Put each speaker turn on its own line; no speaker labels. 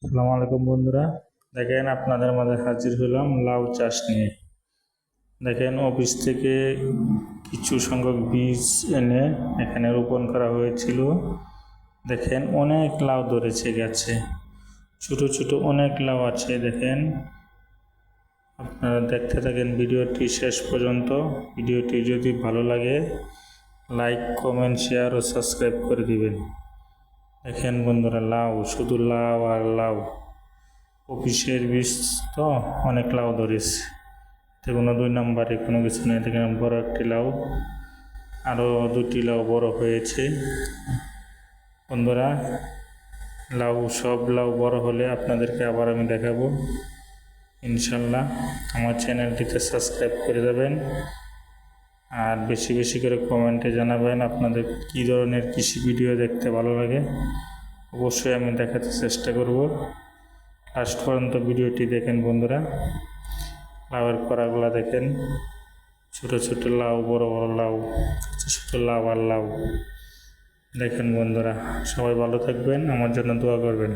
আসসালামু আলাইকুম বন্ধুরা, দেখেন আপনাদের মাঝে হাজির হলাম লাউ চাষ নিয়ে। দেখেন অফিস থেকে কিছু সংখ্যক বীজ এনে এখানে রোপণ করা হয়েছিল। দেখেন অনেক লাউ ধরেছে গাছে, ছোট ছোট অনেক লাউ আছে। দেখেন আপনারা দেখতে থাকেন ভিডিওটি শেষ পর্যন্ত। ভিডিওটি যদি ভালো লাগে লাইক, কমেন্ট, শেয়ার ও সাবস্ক্রাইব করে দিবেন। দেখেন বন্ধুরা, লাউ, শুধু লাউ আর লাউ। অফিসের বীজ তো অনেক লাউ ধরেছে, এতে কোনো দুই নম্বরে কোনো কিছু নেই। দেখেন বড় একটি লাউ, আরও দুটি লাউ বড় হয়েছে। বন্ধুরা, সব লাউ বড় হলে আপনাদেরকে আবার আমি দেখাবো ইনশাল্লাহ। আমার চ্যানেলটিতে সাবস্ক্রাইব করে দেবেন আর বেশি বেশি করে কমেন্টে জানাবেন আপনাদের কী ধরনের কৃষি ভিডিও দেখতে ভালো লাগে। অবশ্যই আমি দেখাতে চেষ্টা করব। লাস্ট পর্যন্ত ভিডিওটি দেখেন বন্ধুরা। লাউয়ের কড়াগুলা দেখেন, ছোট ছোট লাউ, বড় বড় লাউ, ছোট ছোট লাউ আর লাউ। দেখেন বন্ধুরা, সবাই ভালো থাকবেন, আমার জন্য দোয়া করবেন।